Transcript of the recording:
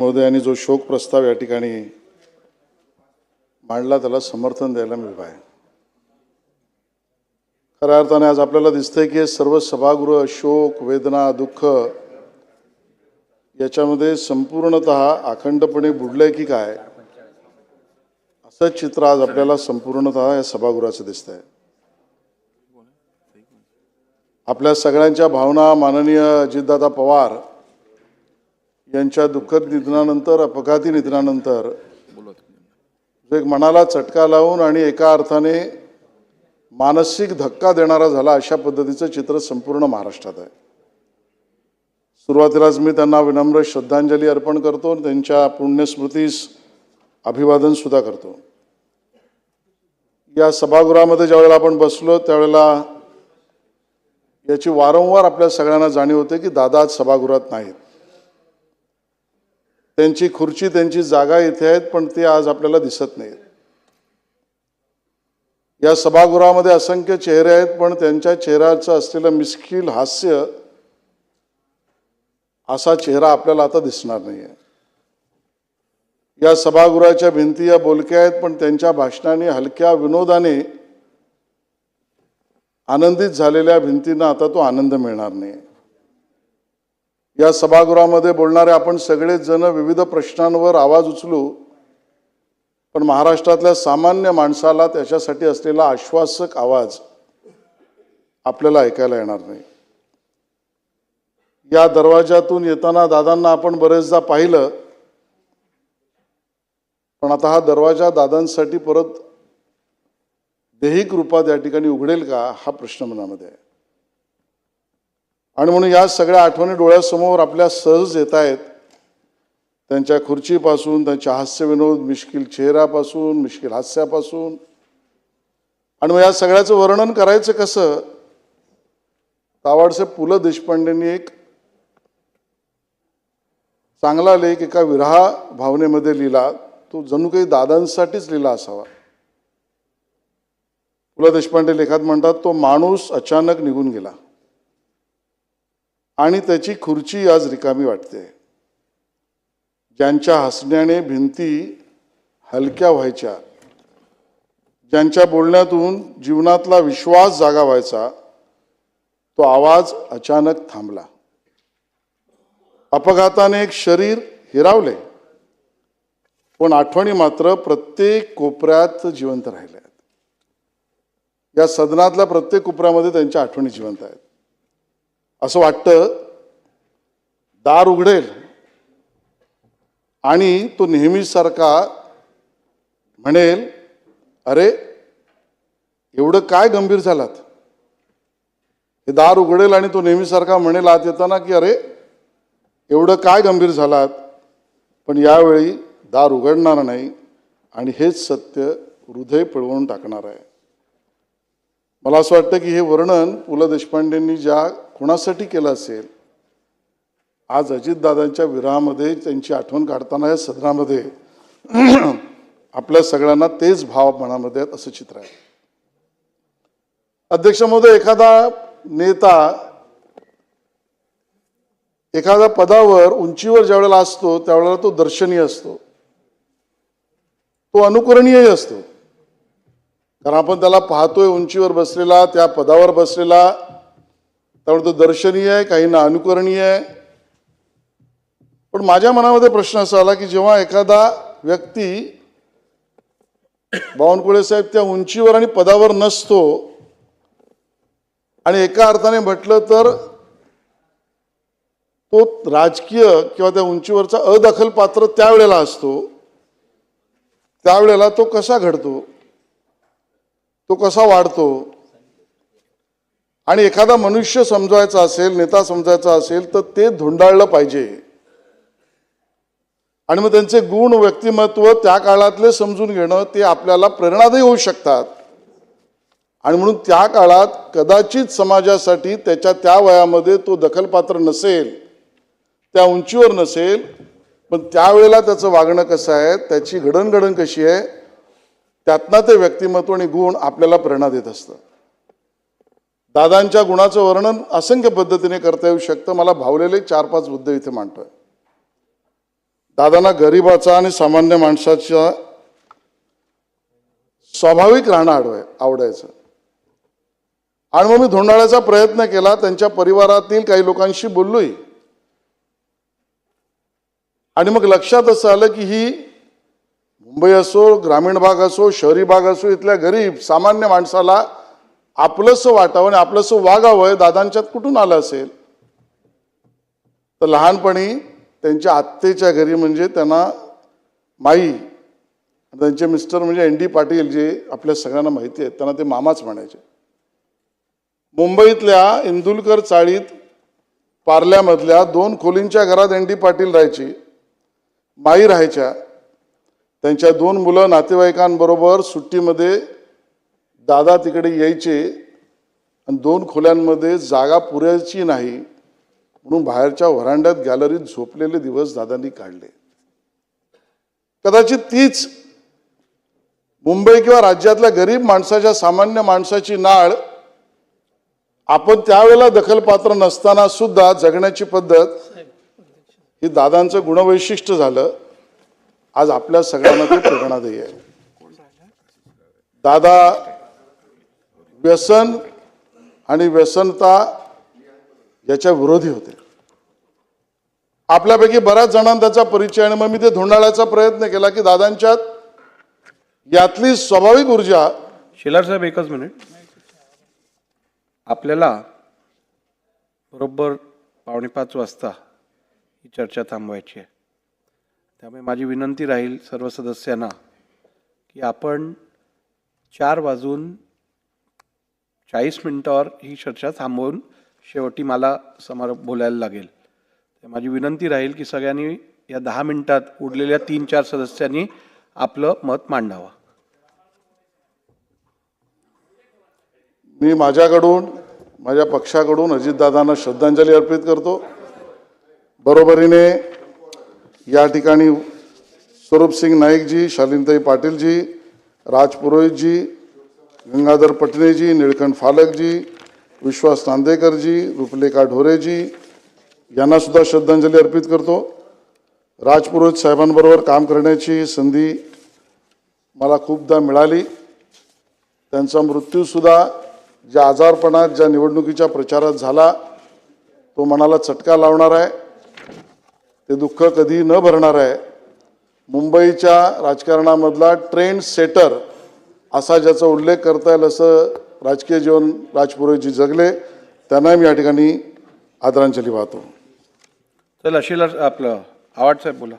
महोदयांनी जो शोक प्रस्ताव या ठिकाणी मांडला त्याला समर्थन द्यायला मी उभा आहे। खऱ्या अर्थाने आज आपल्याला दिसतंय की सर्व सभागृह शोक वेदना दुःख याच्यामध्ये संपूर्णतः अखंडपणे बुडलंय की काय असं चित्र आज आपल्याला संपूर्णतः या सभागृहाचं दिसतंय। आपल्या सगळ्यांच्या भावना माननीय अजितदादा पवार यांच्या दुःखद निधनानंतर अपघाती निधनानंतर एक मनाला चटका लावून आणि एका अर्थाने मानसिक धक्का देणारा झाला अशा पद्धतीचं चित्र संपूर्ण महाराष्ट्रात आहे। सुरुवातीलाच मी त्यांना विनम्र श्रद्धांजली अर्पण करतो आणि त्यांच्या पुण्यस्मृतीस अभिवादन सुद्धा करतो। या सभागृहामध्ये ज्यावेळेला आपण बसलो त्यावेळेला याची वारंवार आपल्या सगळ्यांना जाणीव होते की दादा आज सभागृहात नाहीत। त्यांची खुर्ची त्यांची जागा इथे आहेत पण ते आज आपल्याला दिसत नाहीत। या सभागृहामध्ये असंख्य चेहरे आहेत पण त्यांच्या चेहऱ्याचं असलेलं मिश्किल हास्य असा चेहरा आपल्याला आता दिसणार नाहीये। या सभागृहाच्या भिंती या बोलक्या आहेत पण त्यांच्या भाषणाने हलक्या विनोदाने आनंदित झालेल्या भिंतींना आता तो आनंद मिळणार नाही। या सभागृहामध्ये बोलणारे आपण सगळे जण विविध प्रश्नांवर आवाज उचलू पण महाराष्ट्रातल्या सामान्य माणसाला त्याच्यासाठी असलेला आश्वासक आवाज आपल्याला ऐकायला येणार नाही। या दरवाजातून येताना दादांना आपण बरेचदा पाहिलं पण आता हा दरवाजा दादांसाठी परत दैहिक रूपात या ठिकाणी उघडेल का हा प्रश्न मनामध्ये आहे। आणि म्हणून या सगळ्या आठवणी डोळ्यासमोर आपल्या सहज येत आहेत। त्यांच्या खुर्चीपासून त्यांच्या हास्यविनोद मिश्किल चेहऱ्यापासून मिश्किल हास्यापासून आणि मग या सगळ्याचं वर्णन करायचं कसं तावडसे पु ल देशपांडेंनी एक चांगला लेख एका विरहा भावनेमध्ये लिहिला। तो जणू काही दादांसाठीच लिहिला असावा। पु ल देशपांडे लेखात म्हणतात तो माणूस अचानक निघून गेला आणि त्याची खुर्ची आज रिकामी वाटते। ज्यांच्या हसण्याने भिंती हलक्या व्हायच्या ज्यांच्या बोलण्यातून जीवनातला विश्वास जागा व्हायचा तो आवाज अचानक थांबला। अपघाताने एक शरीर हिरावले पण आठवणी मात्र प्रत्येक कोपऱ्यात जिवंत राहिल्या आहेत। या सदनातल्या प्रत्येक कोपऱ्यामध्ये त्यांच्या आठवणी जिवंत आहेत। असं वाटतं दार उघडेल आणि तो नेहमीसारखा म्हणेल अरे एवढं काय गंभीर झालात। हे दार उघडेल आणि तो नेहमीसारखा म्हणेल आत येताना की अरे एवढं काय गंभीर झालात पण यावेळी दार उघडणार नाही आणि हेच सत्य हृदय पिळवून टाकणार आहे। मला असं वाटतं की हे वर्णन पु ल देशपांडेंनी ज्या कोणासाठी केलं असेल आज अजितदादांच्या विरहामध्ये त्यांची आठवण काढताना या सदनामध्ये आपल्या सगळ्यांना तेच भाव मनामध्ये आहेत असं चित्र आहे। अध्यक्ष महोदय एखादा नेता एखाद्या पदावर उंचीवर ज्यावेळेला असतो त्यावेळेला तो दर्शनीय असतो तो अनुकरणीय असतो। कारण आपण त्याला पाहतोय उंचीवर बसलेला त्या पदावर बसलेला त्यामुळे तो दर्शनीय आहे काहींना अनुकरणीय आहे। पण माझ्या मनामध्ये प्रश्न असा आला की जेव्हा एखादा व्यक्ती बावनकुळे साहेब त्या उंचीवर आणि पदावर नसतो आणि एका अर्थाने म्हटलं तर तो राजकीय किंवा त्या उंचीवरचा अदखल पात्र त्यावेळेला असतो त्यावेळेला तो कसा घडतो तो कसा वाढतो आणि एखादा मनुष्य समजायचा असेल नेता समजायचा असेल तर ते धुंडाळलं पाहिजे आणि मग त्यांचे गुण व्यक्तिमत्व त्या काळातले समजून घेणं ते आपल्याला प्रेरणादायी होऊ शकतात। आणि म्हणून त्या काळात कदाचित समाजासाठी त्याच्या त्या वयामध्ये तो दखलपात्र नसेल त्या उंचीवर नसेल पण त्यावेळेला त्याचं वागणं कसं आहे त्याची घडणघडण कशी आहे त्यातनं ते व्यक्तिमत्व आणि गुण आपल्याला प्रेरणा देत असतं। दादांच्या गुणाचं वर्णन असंख्य पद्धतीने करता येऊ शकतं। मला भावलेले 4-5 मुद्दे इथे मांडतोय। दादांना गरिबाचा आणि सामान्य माणसाचा स्वाभाविक राहणं आवडायचं. आणि मग मी धोंडाळ्याचा प्रयत्न केला, त्यांच्या परिवारातील काही लोकांशी बोललोय आणि मग लक्षात असं आलं की ही मुंबई असो, ग्रामीण भाग असो, शहरी भाग असो, इथल्या गरीब सामान्य माणसाला आपलंसं वाटावं आणि आपलंसं वागावं दादांच्यात कुठून आलं असेल. तर लहानपणी त्यांच्या आत्तेच्या घरी म्हणजे त्यांना माई, त्यांचे मिस्टर म्हणजे ND पाटील, जे आपल्या सगळ्यांना माहिती आहेत, त्यांना ते मामाच म्हणायचे. मुंबईतल्या इंदुलकर चाळीत पार्ल्यामधल्या 2 खोलींच्या घरात ND पाटील राहायची, माई राहायच्या. त्यांच्या 2 मुलं नातेवाईकांबरोबर सुट्टीमध्ये दादा तिकडे यायचे आणि 2 खोल्यांमध्ये जागा पुरायची नाही म्हणून बाहेरच्या व्हरांड्यात गॅलरीत झोपलेले दिवस दादांनी काढले. कदाचित तीच मुंबई किंवा राज्यातल्या गरीब माणसाच्या, सामान्य माणसाची नाळ आपण त्यावेळेला दखलपात्र नसताना सुद्धा जगण्याची पद्धत ही दादांचं गुणवैशिष्ट्य झालं. आज आपल्या सगळ्यांना ते प्रेरणादायी आहे. दादा व्यसन आणि व्यसनता याच्या विरोधी होते. आपल्यापैकी बऱ्याच जणांना त्याचा परिचय, आणि मग मी ते धोंडाळ्याचा प्रयत्न केला की दादांच्यात यातली स्वाभाविक ऊर्जा. शेलार साहेब, एकच मिनिट. आपल्याला बरोबर 4:45 वाजता ही चर्चा थांबवायची आहे. त्यामुळे माझी विनंती राहील सर्व सदस्यांना की आपण 4:40 ही चर्चा थांबवून शेवटी मला समारोप बोलायला लागेल. तर माझी विनंती राहील की सगळ्यांनी या 10 मिनिटात उरलेल्या 3-4 सदस्यांनी आपलं मत मांडावं. मी माझ्याकडून, माझ्या पक्षाकडून अजितदादांना श्रद्धांजली अर्पित करतो. बरोबरीने या ठिकाणी स्वरूपसिंग नाईकजी, शालिनताई पाटीलजी, राज पुरोहितजी, गंगाधर पटणेजी, निळकंठ फालकजी, विश्वास नांदेकरजी, रूपलेखा ढोरेजी यांना सुद्धा श्रद्धांजली अर्पित करतो. राज पुरोहित साहेबांबरोबर काम करण्याची संधी मला खूपदा मिळाली. त्यांचा मृत्यूसुद्धा ज्या आजारपणात, ज्या निवडणुकीच्या प्रचारात झाला, तो मनाला चटका लावणार आहे. ते दुःख कधी न भरणार आहे. मुंबईच्या राजकारणामधला ट्रेंड सेटर असा ज्याचा उल्लेख करता येईल असं राजकीय जीवन राजपुरोहितजी जगले. त्यांना मी या ठिकाणी आदरांजली वाहतो. चला शेलार, आपलं आवाड साहेब बोला.